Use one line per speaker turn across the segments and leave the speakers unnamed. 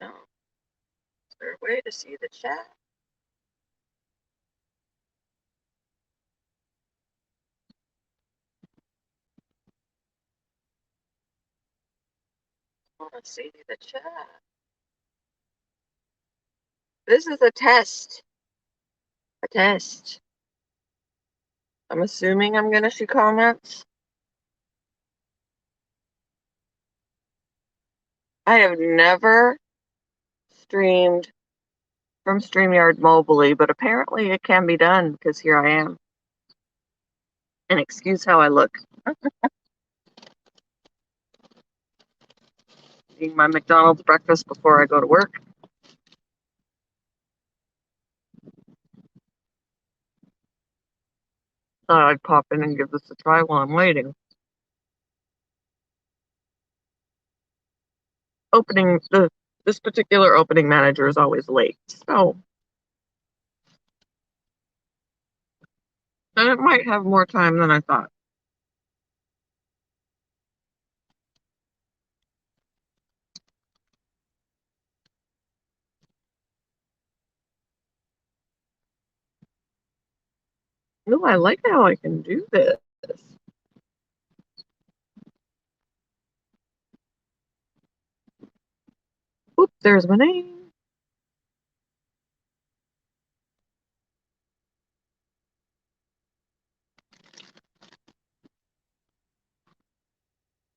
Oh, is there a way to see the chat? I want to see the chat. This is a test. A test. I'm assuming I'm going to see comments. I have never streamed from StreamYard mobily, but apparently it can be done because here I am. And excuse how I look. Eating my McDonald's breakfast before I go to work. Thought I'd pop in and give this a try while I'm waiting. This particular opening manager is always late, so it might have more time than I thought. Ooh, I like how I can do this. Oop, there's my name.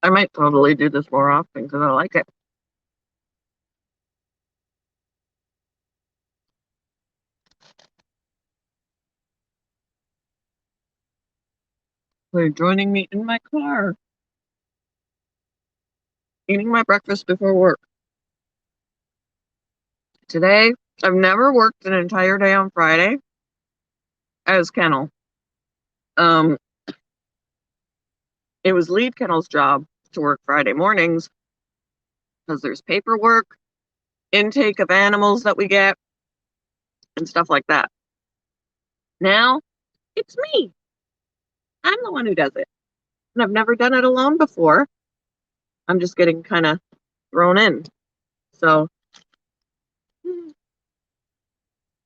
I might totally do this more often because I like it. They're joining me in my car, eating my breakfast before work. Today, I've never worked an entire day on Friday as kennel. Um, it was lead kennel's job to work Friday mornings because there's paperwork, intake of animals that we get, and stuff like that. Now, it's me. I'm the one who does it. And I've never done it alone before. I'm just getting kind of thrown in. So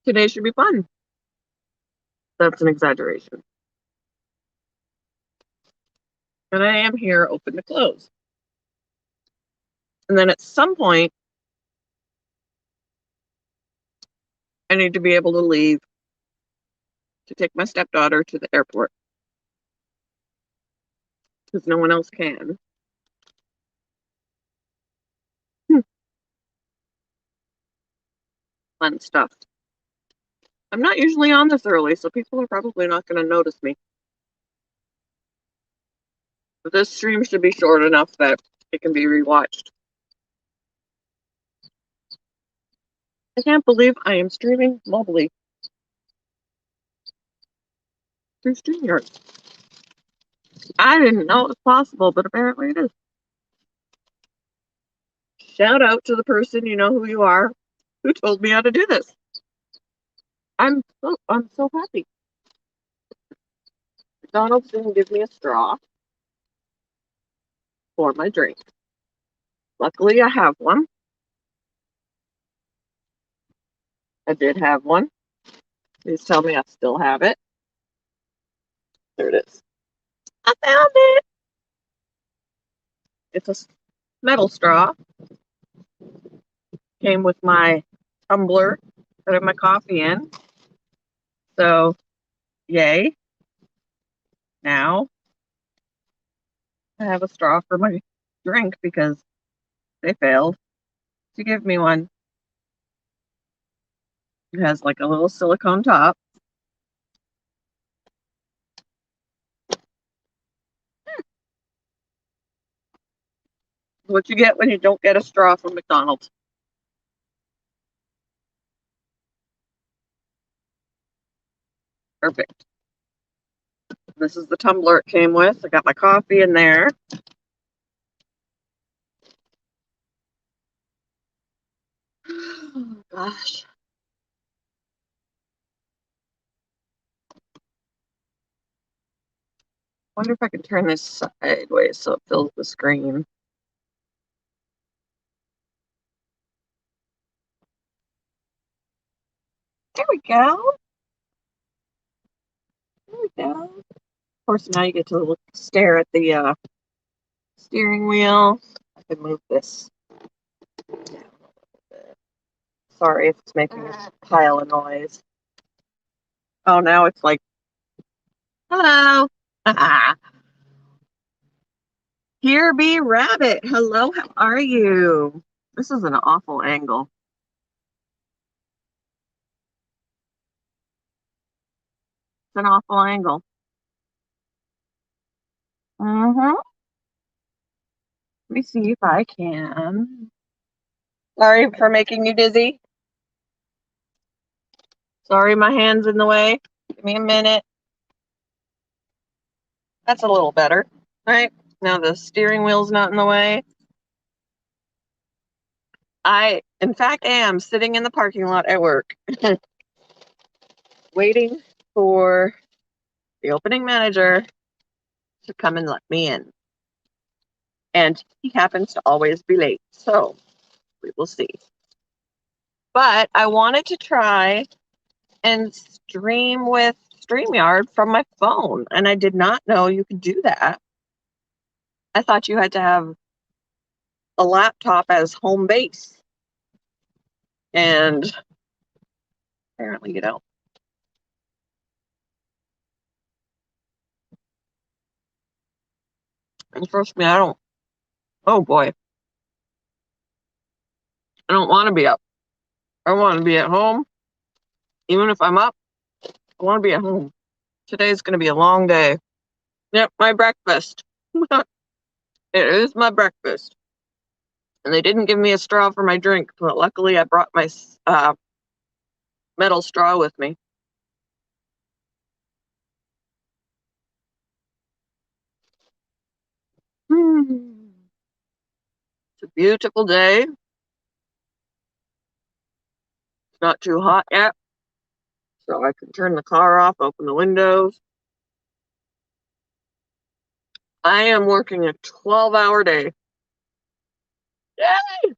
today should be fun. That's an exaggeration. But I am here open to close. And then at some point, I need to be able to leave to take my stepdaughter to the airport because no one else can. Fun stuff. I'm not usually on this early, so people are probably not going to notice me. But this stream should be short enough that it can be rewatched. I can't believe I am streaming mobily through StreamYard. I didn't know it was possible, but apparently it is. Shout out to the person, you know who you are, who told me how to do this. I'm so happy. McDonald's didn't give me a straw for my drink. Luckily, I have one. I did have one. Please tell me I still have it. There it is. I found it. It's a metal straw. Came with my tumbler that I have my coffee in. So, yay. Now I have a straw for my drink because they failed to give me one. It has like a little silicone top. What you get when you don't get a straw from McDonald's. Perfect. This is the tumbler it came with. I got my coffee in there. Oh, gosh. Wonder if I can turn this sideways so it fills the screen. There we go. There we go. Of course, now you get to stare at the steering wheel. I can move this down a little bit. Sorry if it's making a pile of noise. Oh, now it's like, hello. Here be Rabbit. Hello, how are you? This is an awful angle. It's an awful angle. Mm-hmm. Let me see if I can. Sorry for making you dizzy. Sorry, my hand's in the way. Give me a minute. That's a little better, right? Now the steering wheel's not in the way. I, in fact, am sitting in the parking lot at work, waiting for the opening manager to come and let me in. And he happens to always be late, so we will see. But I wanted to try and stream with StreamYard from my phone, and I did not know you could do that. I thought you had to have a laptop as home base, and apparently you don't. And trust me, I don't. Oh boy, I don't want to be up. I want to be at home. Even if I'm up, I want to be at home. Today's going to be a long day. Yep, my breakfast. It is my breakfast. And they didn't give me a straw for my drink, but luckily I brought my metal straw with me. It's a beautiful day. It's not too hot yet, so I can turn the car off, open the windows. I am working a 12-hour day. Yay!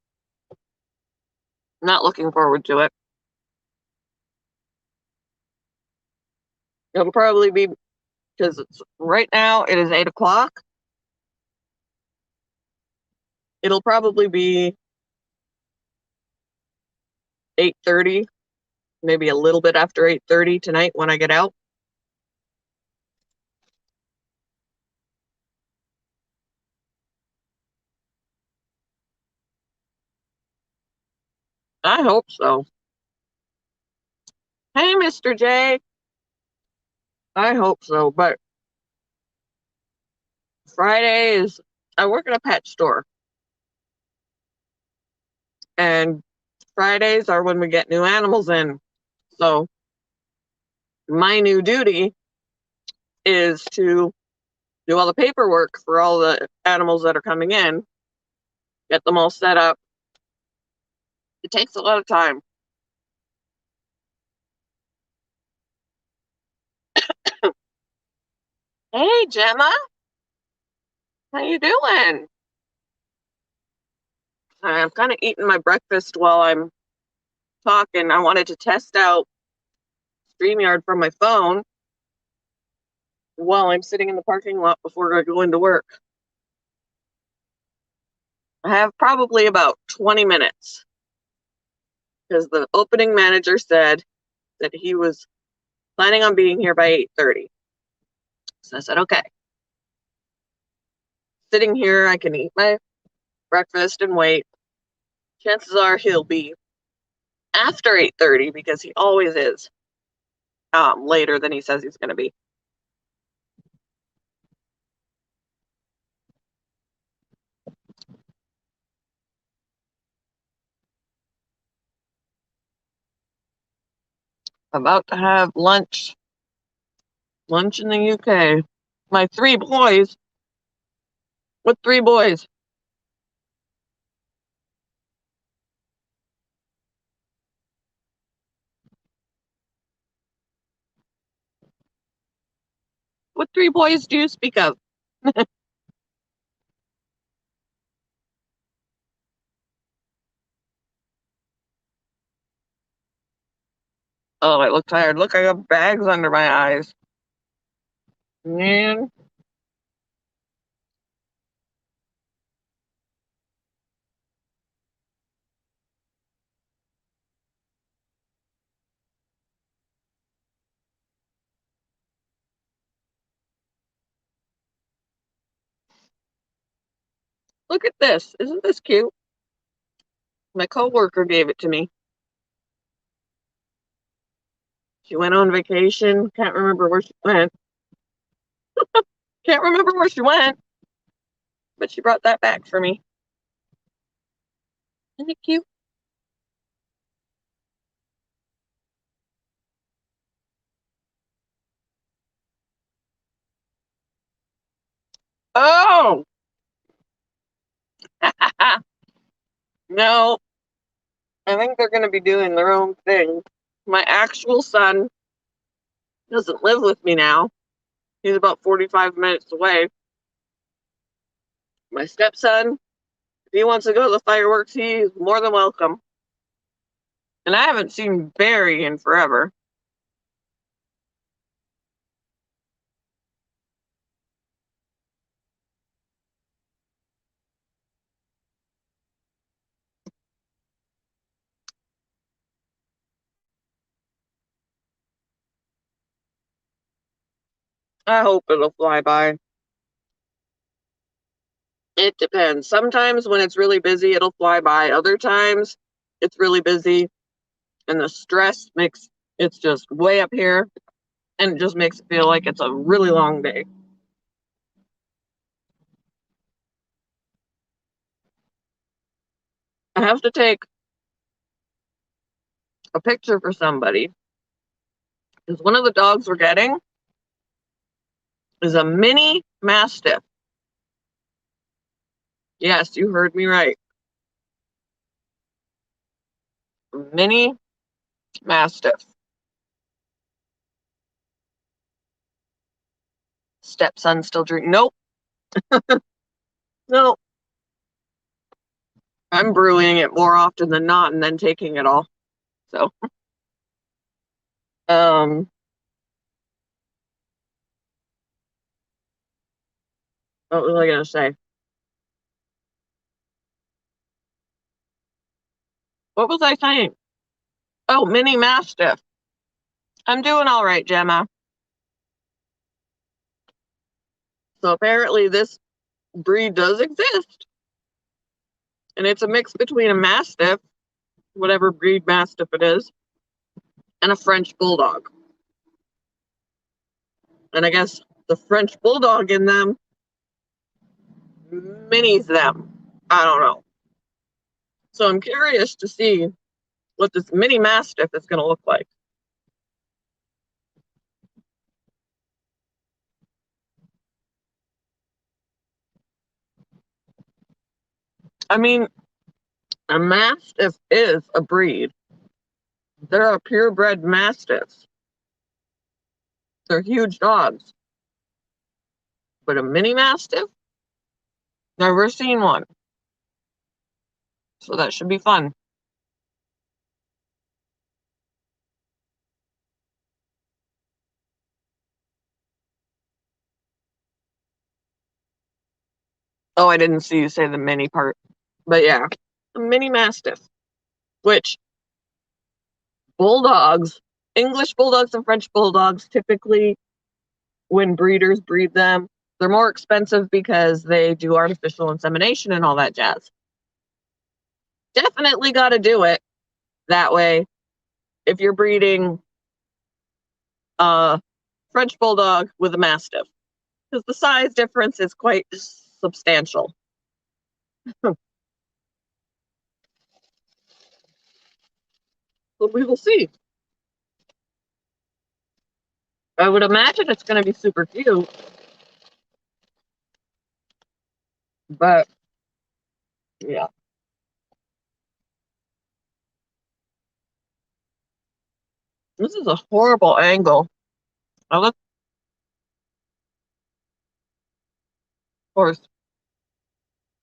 Not looking forward to it. It'll probably be, because it's right now it is 8 o'clock. It'll probably be 8:30, maybe a little bit after 8:30 tonight when I get out. I hope so. Hey, Mr. J. I hope so, but Friday is, I work at a pet store, and Fridays are when we get new animals in. So my new duty is to do all the paperwork for all the animals that are coming in, get them all set up. It takes a lot of time. Hey, Gemma, how you doing? I'm kind of eating my breakfast while I'm talking. I wanted to test out StreamYard from my phone while I'm sitting in the parking lot before I go into work. I have probably about 20 minutes because the opening manager said that he was planning on being here by 8:30. So I said, okay. Sitting here, I can eat my breakfast and wait. Chances are he'll be after 8:30 because he always is later than he says he's going to be. About to have lunch in the UK. My 3 boys. What 3 boys? What 3 boys do you speak of? Oh, I look tired. Look, I got bags under my eyes. Man, look at this. Isn't this cute? My coworker gave it to me. She went on vacation. Can't remember where she went. Can't remember where she went, but she brought that back for me. Isn't it cute? Oh, no. I think they're going to be doing their own thing. My actual son doesn't live with me now. He's about 45 minutes away. My stepson, if he wants to go to the fireworks, he's more than welcome. And I haven't seen Barry in forever. I hope it'll fly by. It depends. Sometimes when it's really busy, it'll fly by. Other times, it's really busy, and the stress makes it's just way up here, and it just makes it feel like it's a really long day. I have to take a picture for somebody because one of the dogs we're getting is a mini mastiff. Yes, you heard me right. Mini mastiff. Stepson still drinking. Nope, no. I'm brewing it more often than not and then taking it all. So, um, what was I gonna say? What was I saying? Oh, mini mastiff. I'm doing all right, Gemma. So apparently this breed does exist, and it's a mix between a mastiff, whatever breed mastiff it is, and a French bulldog. And I guess the French bulldog in them minis them. I don't know. So I'm curious to see what this mini mastiff is going to look like. I mean, a mastiff is a breed. There are purebred mastiffs. They're huge dogs. But a mini mastiff? Never seen one. So that should be fun. Oh, I didn't see you say the mini part. But yeah, a mini mastiff, which bulldogs, English bulldogs and French bulldogs, typically when breeders breed them, they're more expensive because they do artificial insemination and all that jazz. Definitely got to do it that way if you're breeding a French bulldog with a mastiff, because the size difference is quite substantial. But we will see. I would imagine it's going to be super cute, but yeah, this is a horrible angle. I look, of course,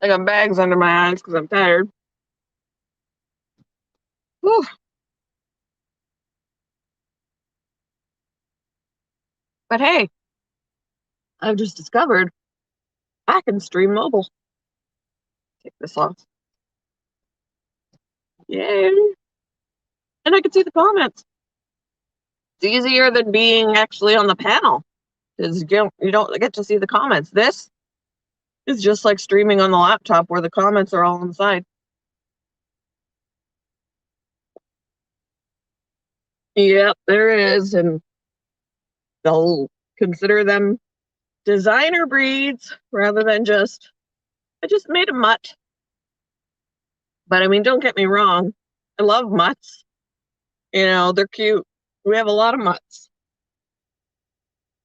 I got bags under my eyes because I'm tired. Whew. But hey, I've just discovered I can stream mobile. Take this off. Yay. And I can see the comments. It's easier than being actually on the panel because you don't get to see the comments. This is just like streaming on the laptop where the comments are all on the side. Yep, there is. And they'll consider them designer breeds rather than I just made a mutt. But I mean, don't get me wrong. I love mutts. They're cute. We have a lot of mutts.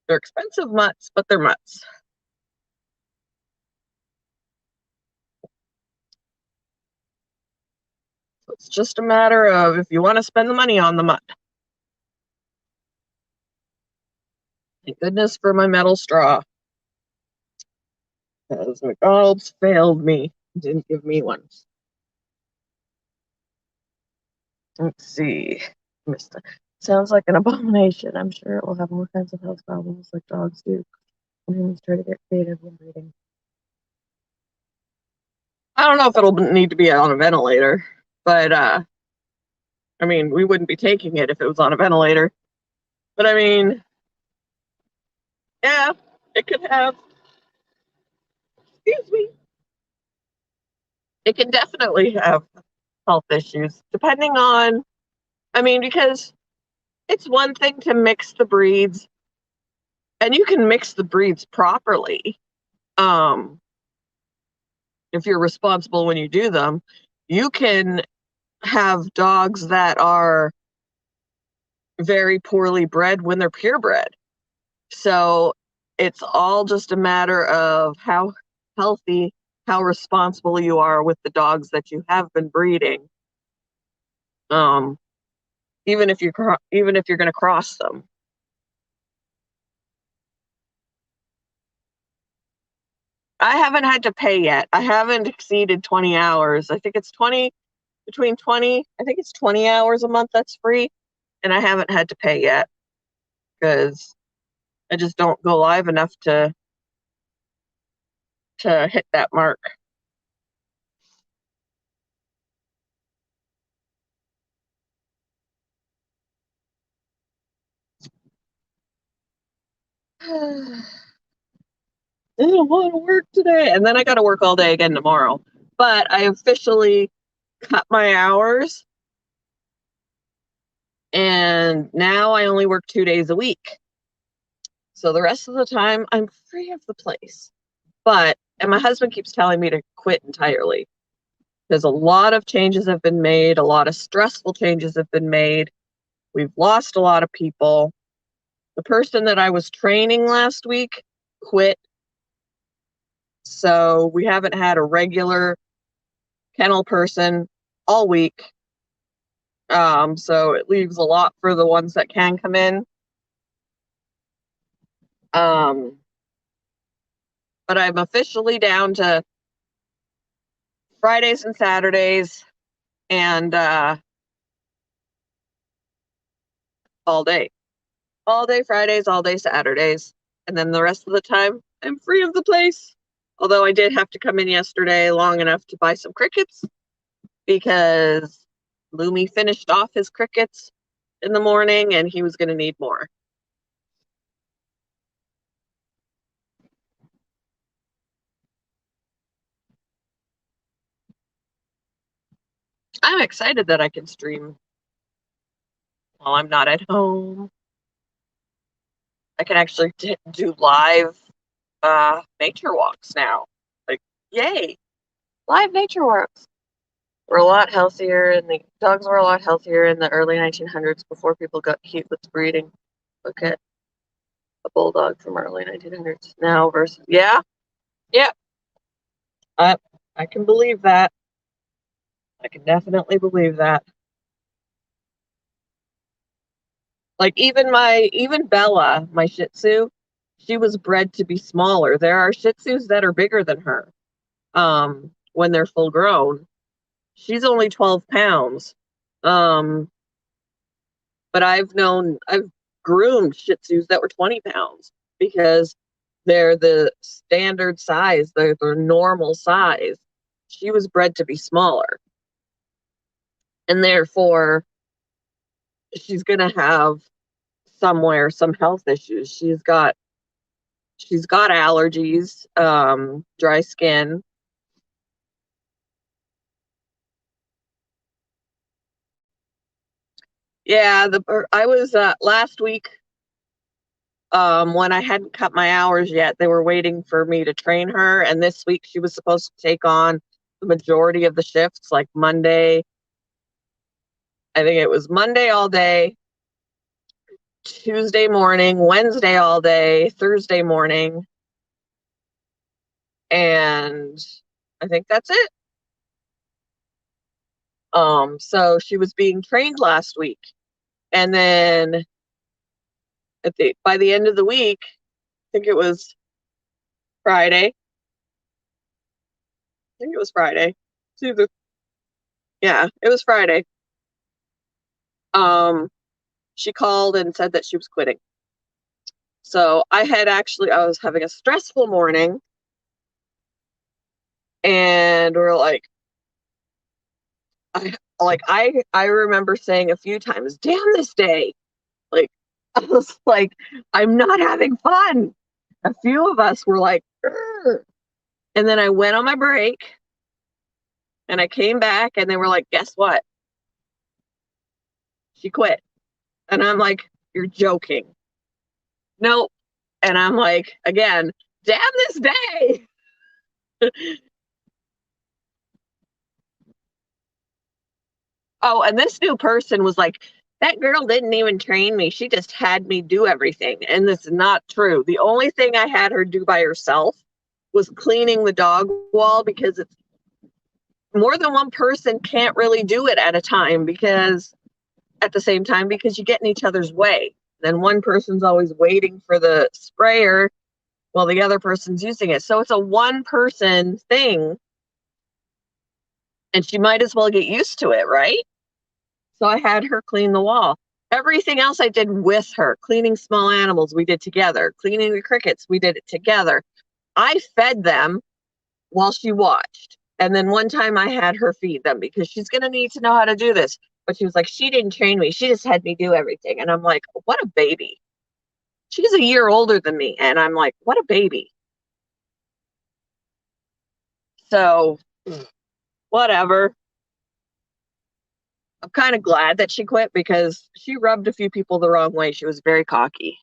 They're expensive mutts, but they're mutts. So it's just a matter of if you want to spend the money on the mutt. Thank goodness for my metal straw. Because McDonald's failed me. Didn't give me one. Let's see. Missed it. Sounds like an abomination. I'm sure it will have all kinds of health problems like dogs do. Humans try to get creative when breeding. I don't know if it'll need to be on a ventilator, but I mean, we wouldn't be taking it if it was on a ventilator. But I mean, yeah, it could have, excuse me, it can definitely have health issues depending on, I mean, because it's one thing to mix the breeds, and you can mix the breeds properly. If you're responsible when you do them, you can have dogs that are very poorly bred when they're purebred. So it's all just a matter of how healthy, how responsible you are with the dogs that you have been breeding. Even if you're going to cross them. I haven't had to pay yet. I haven't exceeded 20 hours. I think it's 20 between 20. I think it's 20 hours a month that's free, and I haven't had to pay yet because I just don't go live enough to hit that mark. I don't want to work today. And then I got to work all day again tomorrow. But I officially cut my hours. And now I only work 2 days a week. So the rest of the time, I'm free of the place. And my husband keeps telling me to quit entirely. Because a lot of changes have been made. A lot of stressful changes have been made. We've lost a lot of people. The person that I was training last week quit. So we haven't had a regular kennel person all week. So it leaves a lot for the ones that can come in. But I'm officially down to Fridays and Saturdays and all day. All day Fridays, all day Saturdays. And then the rest of the time, I'm free of the place. Although I did have to come in yesterday long enough to buy some crickets because Lumi finished off his crickets in the morning and he was going to need more. I'm excited that I can stream while I'm not at home. I can actually do live nature walks now. Like, yay! Live nature walks. We're a lot healthier, and the dogs were a lot healthier in the early 1900s before people got cute with breeding. Look at a bulldog from early 1900s now versus, yeah, I can believe that. I can definitely believe that. Like even Bella, my Shih Tzu, she was bred to be smaller. There are Shih Tzus that are bigger than her when they're full grown. She's only 12 pounds. But I've groomed Shih Tzus that were 20 pounds because they're the standard size, they're their normal size. She was bred to be smaller. And therefore, she's going to have somewhere some health issues. She's got allergies, dry skin. Yeah, I was last week, when I hadn't cut my hours yet, they were waiting for me to train her, and this week she was supposed to take on the majority of the shifts, like Monday. I think it was Monday all day, Tuesday morning, Wednesday all day, Thursday morning, and I think that's it. So she was being trained last week, and then by the end of the week, I think it was Friday. I think it was Friday. Yeah, it was Friday. She called and said that she was quitting. So I was having a stressful morning, and we're like, I remember saying a few times, "Damn this day!" Like I was like, I'm not having fun. A few of us were like, "Urgh." And then I went on my break, and I came back, and they were like, "Guess what? She quit." And I'm like, "You're joking." Nope. And I'm like, again, damn this day. Oh, and this new person was like, that girl didn't even train me. She just had me do everything. And this is not true. The only thing I had her do by herself was cleaning the dog wall, because it's more than one person can't really do it at a time, because at the same time, because you get in each other's way. Then one person's always waiting for the sprayer while the other person's using it. So it's a one person thing, and she might as well get used to it, right? So I had her clean the wall. Everything else I did with her. Cleaning small animals, we did together. Cleaning the crickets, we did it together. I fed them while she watched. And then one time I had her feed them, because she's going to need to know how to do this. But she was like, she didn't train me. She just had me do everything. And I'm like, what a baby. She's a year older than me. And I'm like, what a baby. So, whatever. I'm kind of glad that she quit, because she rubbed a few people the wrong way. She was very cocky.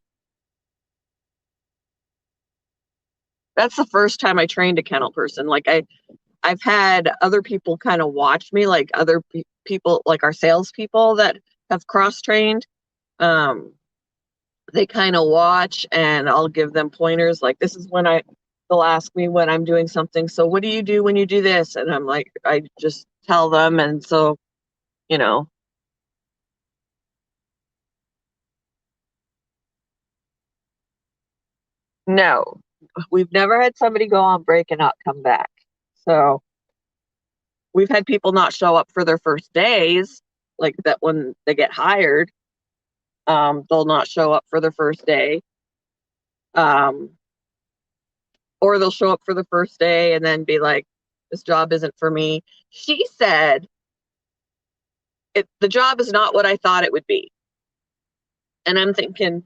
That's the first time I trained a kennel person. Like I've had other people kind of watch me, like other people, like our salespeople that have cross trained. They kind of watch, and I'll give them pointers. Like, this is when they'll ask me when I'm doing something. So what do you do when you do this? And I'm like, I just tell them. And so, you know, no, we've never had somebody go on break and not come back. So we've had people not show up for their first days, like that when they get hired, they'll not show up for their first day. Um, or they'll show up for the first day and then be like, this job isn't for me. She said, the job is not what I thought it would be. And I'm thinking,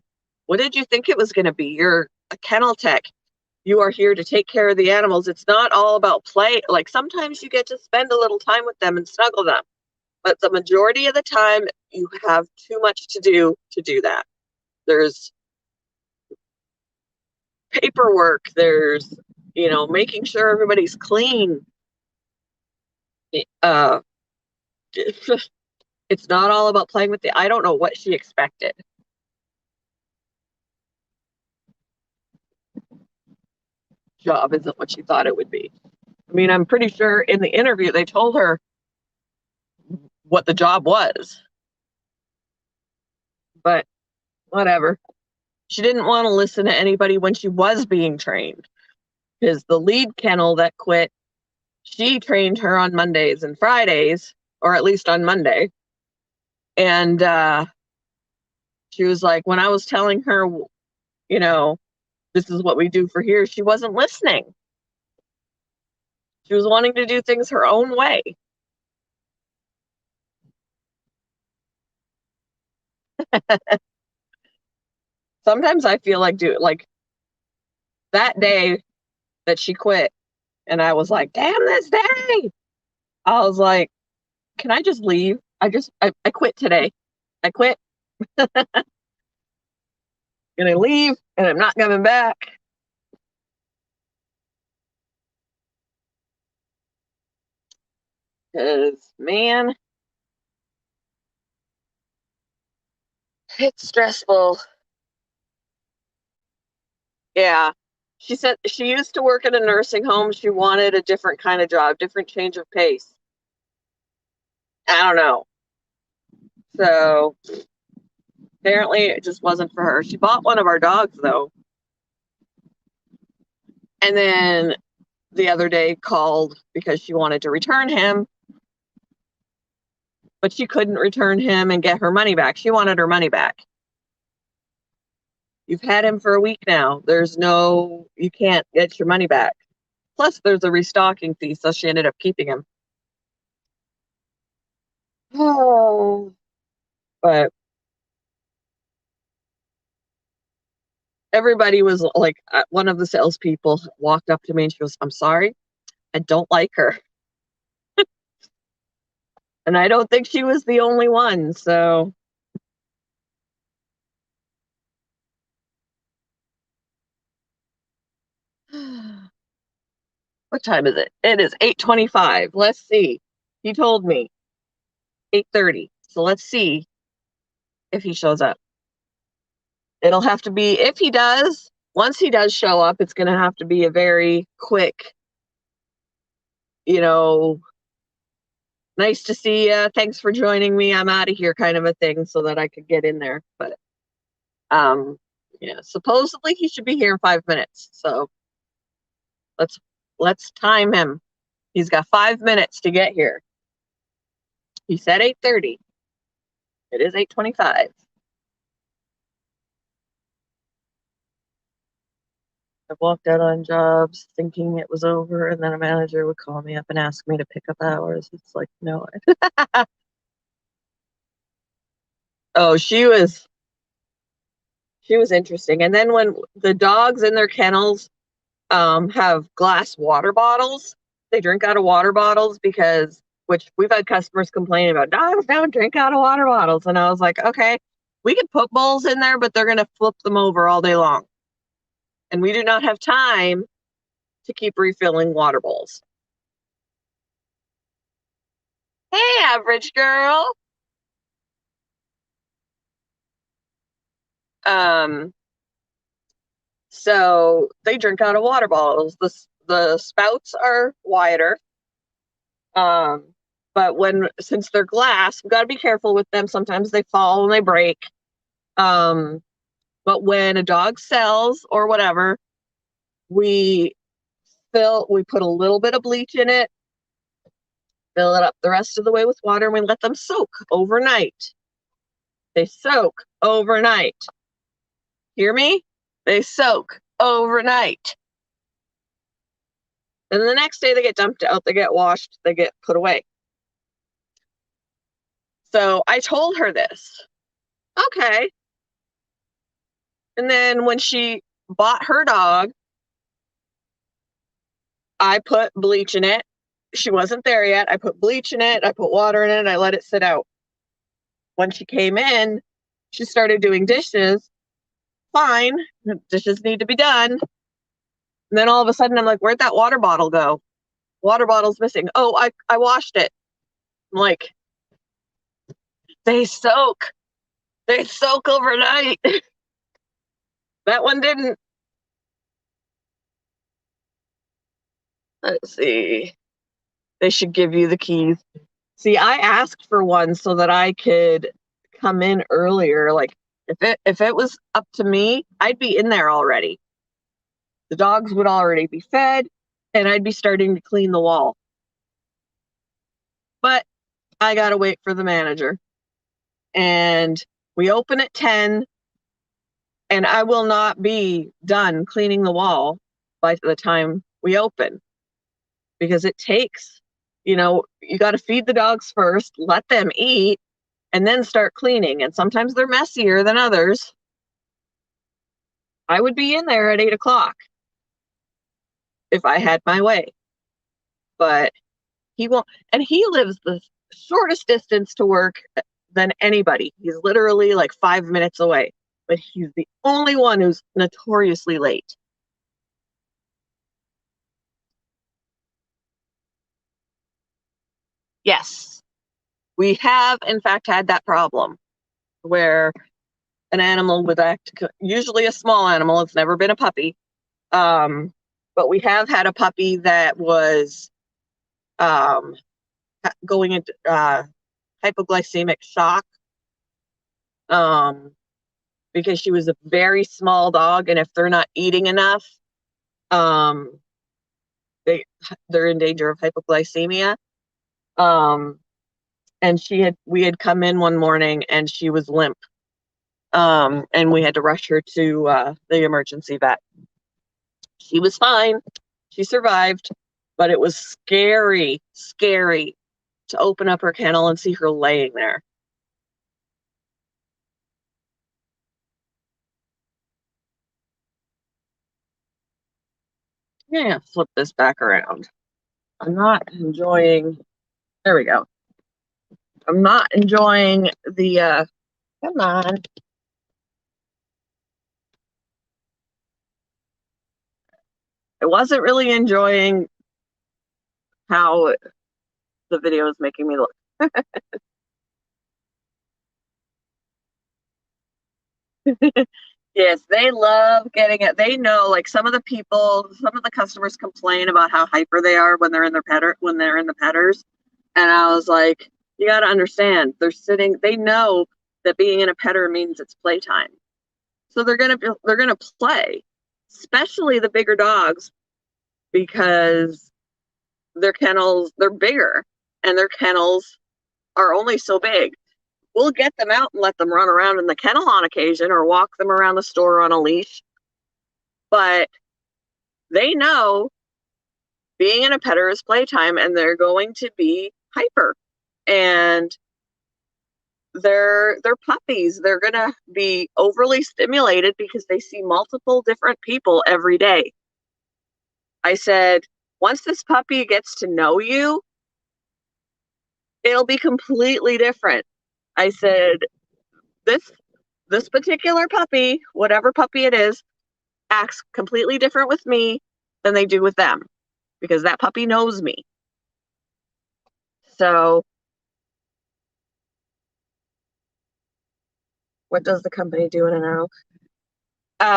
what did you think it was going to be? You're a kennel tech. You are here to take care of the animals. It's not all about play. Like, sometimes you get to spend a little time with them and snuggle them. But the majority of the time, you have too much to do that. There's paperwork. There's, making sure everybody's clean. Uh, it's not all about playing with I don't know what she expected. Job isn't what she thought it would be. I mean, I'm pretty sure in the interview they told her what the job was. But whatever. She didn't want to listen to anybody when she was being trained, because the lead kennel that quit, she trained her on Mondays and Fridays, or at least on Monday. And She was like, when I was telling her, you know, this is what we do for here, she wasn't listening. She was wanting to do things her own way. Sometimes I feel like that day that she quit and I was like, damn this day. I was like, can I just leave? I quit today. I quit. Gonna leave and I'm not coming back. Cause man, it's stressful. Yeah. She said she used to work in a nursing home. She wanted a different kind of job, different change of pace. I don't know. So apparently it just wasn't for her. She bought one of our dogs though. And then the other day called because she wanted to return him, but she couldn't return him and get her money back. She wanted her money back. You've had him for a week now. You can't get your money back. Plus, there's a restocking fee, so she ended up keeping him. Oh, but everybody was like, one of the salespeople walked up to me and she goes, I'm sorry, I don't like her. And I don't think she was the only one. So, what time is it? It is 8:25. Let's see. He told me 8:30. So let's see if he shows up. It'll have to be, if he does, once he does show up, it's going to have to be a very quick, you know, nice to see you. Thanks for joining me. I'm out of here kind of a thing so that I could get in there. But yeah, supposedly he should be here in 5 minutes. So let's let's time him. He's got 5 minutes to get here. He said 8:30. It is 8:25. I've walked out on jobs thinking it was over, and then a manager would call me up and ask me to pick up hours. It's like, no. Oh, she was interesting. And then when the dogs in their kennels have glass water bottles, they drink out of water bottles which we've had customers complaining about, dogs don't drink out of water bottles. And I was like, okay, we could put bowls in there, but they're going to flip them over all day long. And we do not have time to keep refilling water bowls. Hey, average girl. Um, so they drink out of water bottles. The spouts are wider. But since they're glass, we've got to be careful with them. Sometimes they fall and they break. But when a dog sells or whatever, we put a little bit of bleach in it, fill it up the rest of the way with water, and we let them soak overnight. They soak overnight. Hear me? They soak overnight. And the next day they get dumped out, they get washed, they get put away. So I told her this. Okay. And then when she bought her dog, I put bleach in it. She wasn't there yet. I put bleach in it. I put water in it. I let it sit out. When she came in, she started doing dishes. Fine. The dishes need to be done. And then all of a sudden, I'm like, where'd that water bottle go? Water bottle's missing. Oh, I washed it. I'm like, they soak. They soak overnight. That one didn't. Let's see. They should give you the keys. See, I asked for one so that I could come in earlier. Like if it was up to me, I'd be in there already. The dogs would already be fed and I'd be starting to clean the wall. But I gotta wait for the manager. And We open at 10, and I will not be done cleaning the wall by the time we open, because it takes, you got to feed the dogs first, let them eat, and then start cleaning. And sometimes they're messier than others. I would be in there at 8 o'clock if I had my way. But he won't. And he lives the shortest distance to work than anybody. He's literally like 5 minutes away. But he's the only one who's notoriously late. Yes, we have, in fact, had that problem where an animal would act, usually a small animal, it's never been a puppy. But we have had a puppy that was going into hypoglycemic shock because she was a very small dog, and if they're not eating enough, they're in danger of hypoglycemia. And we had come in one morning and she was limp. And we had to rush her to the emergency vet. She was fine. She survived, but it was scary to open up her kennel and see her laying there. Yeah, flip this back around. I'm not enjoying, there we go. I'm not enjoying the, come on. I wasn't really enjoying how the video is making me look. Yes, they love getting it. They know, like, some of the customers complain about how hyper they are when they're in the petters. And I was like, you got to understand, they know that being in a petter means it's playtime. So they're going to play, especially the bigger dogs, because they're bigger and their kennels are only so big. We'll get them out and let them run around in the kennel on occasion or walk them around the store on a leash. But they know being in a petter is playtime, and they're going to be hyper. And they're puppies. They're going to be overly stimulated because they see multiple different people every day. I said, once this puppy gets to know you, it'll be completely different. I said, this particular puppy, whatever puppy it is, acts completely different with me than they do with them, because that puppy knows me. So what does the company do in an hour?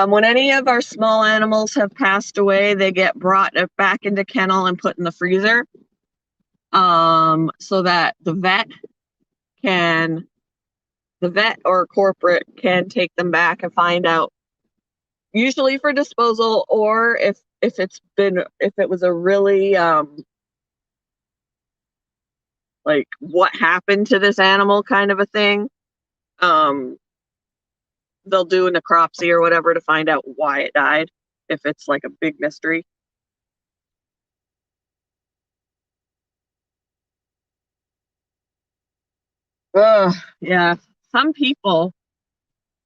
When any of our small animals have passed away, they get brought back into kennel and put in the freezer, so that the vet or corporate can take them back and find out, usually for disposal, or if it was a really like, what happened to this animal kind of a thing. They'll do a necropsy or whatever to find out why it died, if it's like a big mystery. Yeah. Some people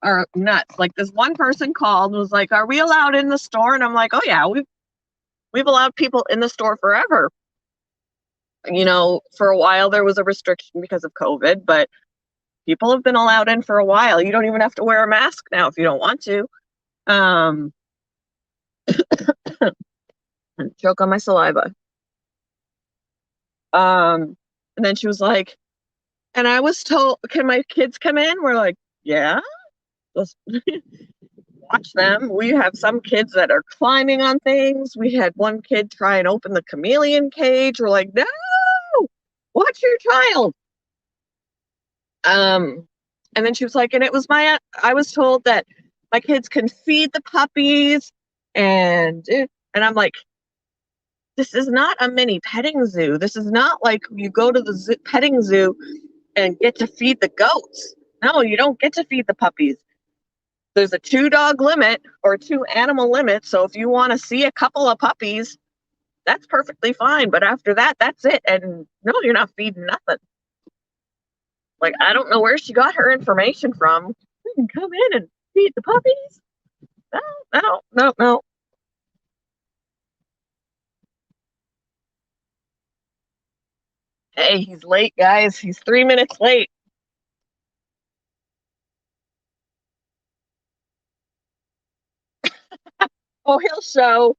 are nuts. Like, this one person called and was like, "Are we allowed in the store?" And I'm like, "Oh yeah, we've allowed people in the store forever. For a while there was a restriction because of COVID, but people have been allowed in for a while. You don't even have to wear a mask now if you don't want to." Choke on my saliva. And then she was like, and I was told, "Can my kids come in?" We're like, "Yeah, let's watch them." We have some kids that are climbing on things. We had one kid try and open the chameleon cage. We're like, "No, watch your child." And then she was like, I was told that my kids can feed the puppies, and I'm like, this is not a mini petting zoo. This is not like you go to the petting zoo and get to feed the goats. No, you don't get to feed the puppies. There's a 2-dog limit or 2-animal limit. So if you want to see a couple of puppies, that's perfectly fine. But after that, that's it. And no, you're not feeding nothing. Like, I don't know where she got her information from. You can come in and feed the puppies. No, no, no, no. Hey, he's late, guys. He's 3 minutes late. Oh, he'll show.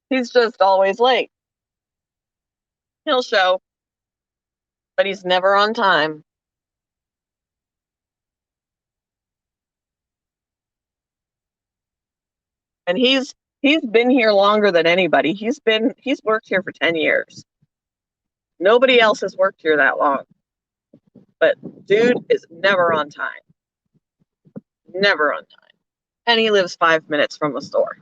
He's just always late. He'll show, but he's never on time. And he's been here longer than anybody. He's worked here for 10 years. Nobody else has worked here that long. But dude is never on time. Never on time. And he lives 5 minutes from the store.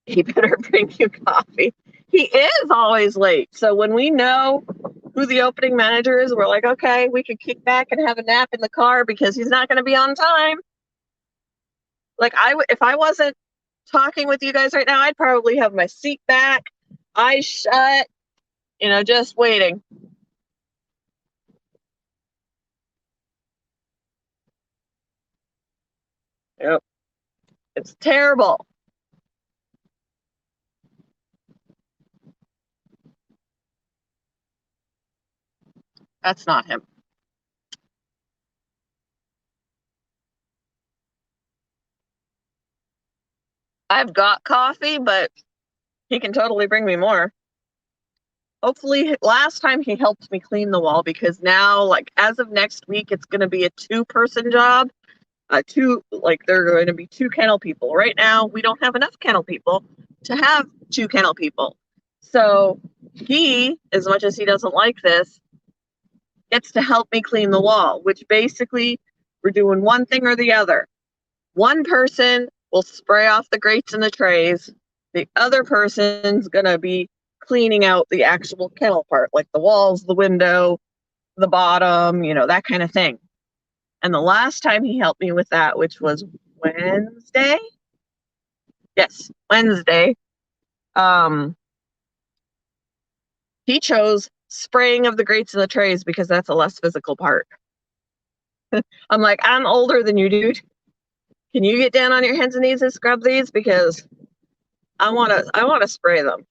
He better bring you coffee. He is always late. So when we know who the opening manager is, we're like, okay, we could kick back and have a nap in the car because he's not going to be on time. Like, if I wasn't talking with you guys right now, I'd probably have my seat back, eyes shut, just waiting. Yep. It's terrible. That's not him. I've got coffee, but he can totally bring me more. Hopefully, last time he helped me clean the wall because now, like, as of next week, it's going to be a 2-person job. There are going to be 2 kennel people. Right now, we don't have enough kennel people to have 2 kennel people. So he, as much as he doesn't like this, gets to help me clean the wall, which basically we're doing one thing or the other. One person will spray off the grates and the trays. The other person's going to be cleaning out the actual kennel part, like the walls, the window, the bottom, that kind of thing. And the last time he helped me with that, which was Wednesday. Yes, Wednesday. He chose spraying of the grates and the trays because that's a less physical part. I'm like, I'm older than you, dude. Can you get down on your hands and knees and scrub these? Because I want to spray them.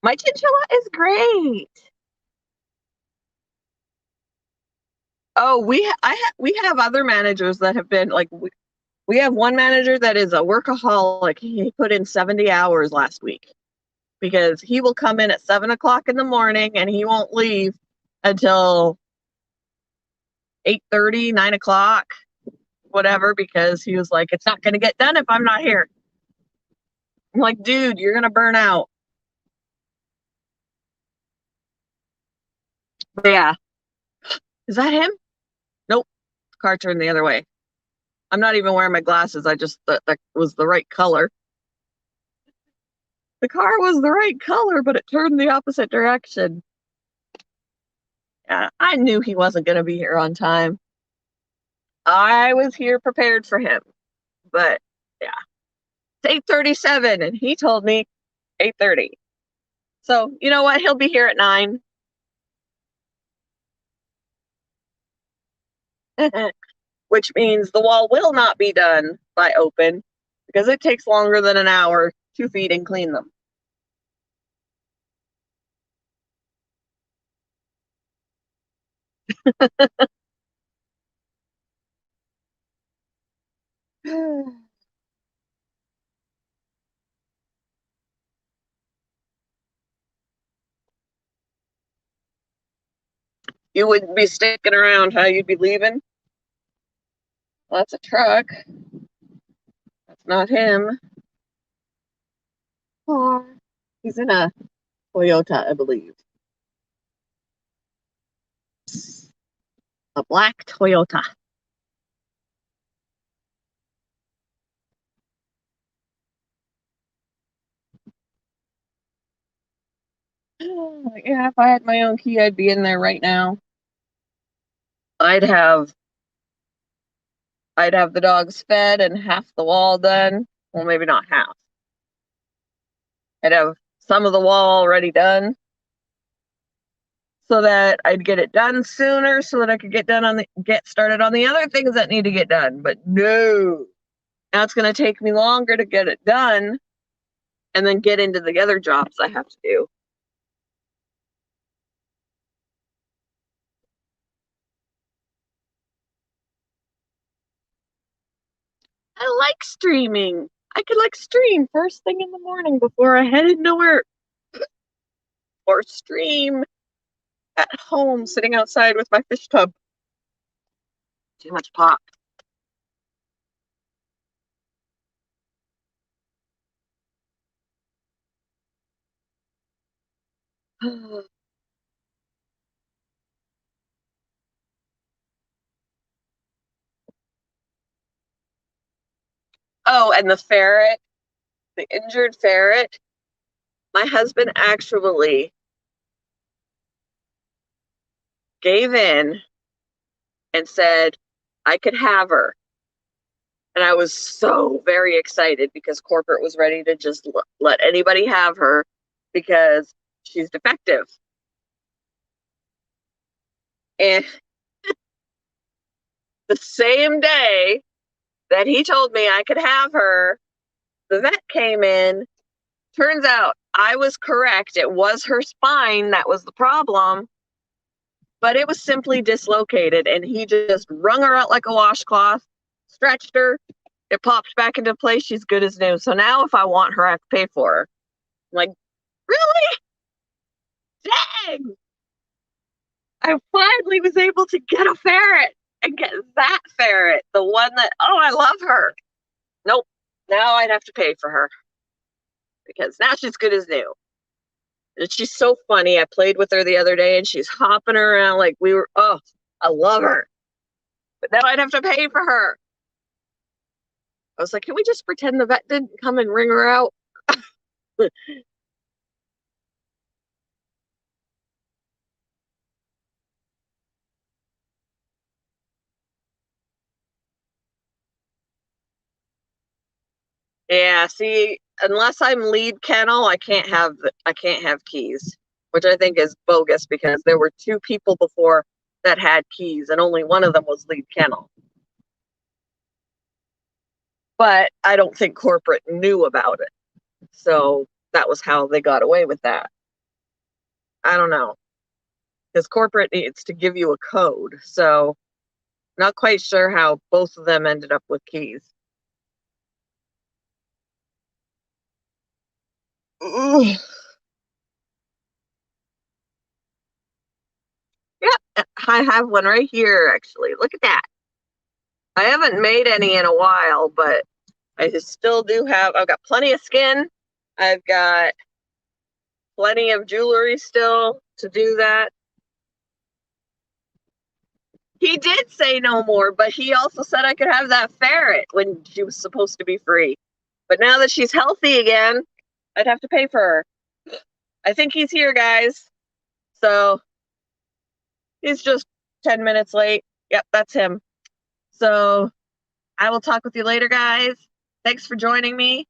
My chinchilla is great. Oh, we have other managers that have been like we have one manager that is a workaholic. He put in 70 hours last week because he will come in at 7 o'clock in the morning and he won't leave until 8:30, 9 o'clock, whatever, because he was like, it's not going to get done if I'm not here. I'm like, dude, you're going to burn out. But yeah. Is that him? Nope. Car turned the other way. I'm not even wearing my glasses. I just thought that was the right color. The car was the right color, but it turned the opposite direction. Yeah, I knew he wasn't going to be here on time. I was here prepared for him. But yeah, it's 8:37 and he told me 8:30. So, you know what? He'll be here at 9. Which means the wall will not be done by open because it takes longer than an hour to feed and clean them. You wouldn't be sticking around, huh? You'd be leaving? Well, that's a truck. That's not him. Oh, he's in a Toyota, I believe. A black Toyota. Yeah, if I had my own key, I'd be in there right now. I'd have the dogs fed and half the wall done. Well, maybe not half. I'd have some of the wall already done so that I'd get it done sooner so that I could get started on the other things that need to get done. But no. Now it's going to take me longer to get it done and then get into the other jobs I have to do. I like streaming. I could stream first thing in the morning before I head into work, or stream at home sitting outside with my fish tub. Too much pop. Oh, and the injured ferret, my husband actually gave in and said I could have her. And I was so very excited because corporate was ready to just let anybody have her because she's defective. And the same day that he told me I could have her, the vet came in. Turns out I was correct. It was her spine that was the problem, but it was simply dislocated. And he just wrung her out like a washcloth, stretched her. It popped back into place. She's good as new. So now if I want her, I have to pay for her. I'm like, really? Dang! I finally was able to get a ferret and get that ferret, the one that, oh, I love her. Nope. Now I'd have to pay for her because now she's good as new. And she's so funny. I played with her the other day and she's hopping around like oh, I love her. But now I'd have to pay for her. I was like, can we just pretend the vet didn't come and ring her out? Yeah, see, unless I'm lead kennel, I can't have keys, which I think is bogus because there were two people before that had keys and only one of them was lead kennel. But I don't think corporate knew about it. So that was how they got away with that. I don't know. Because corporate needs to give you a code. So not quite sure how both of them ended up with keys. Ugh. Yeah, I have one right here, actually. Look at that. I haven't made any in a while, but I still do I've got plenty of skin. I've got plenty of jewelry still to do that. He did say no more, but he also said I could have that ferret when she was supposed to be free. But now that she's healthy again, I'd have to pay for her. I think he's here, guys. So he's just 10 minutes late. Yep, that's him. So I will talk with you later, guys. Thanks for joining me.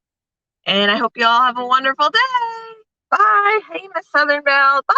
And I hope you all have a wonderful day. Bye. Hey, Miss Southern Belle. Bye.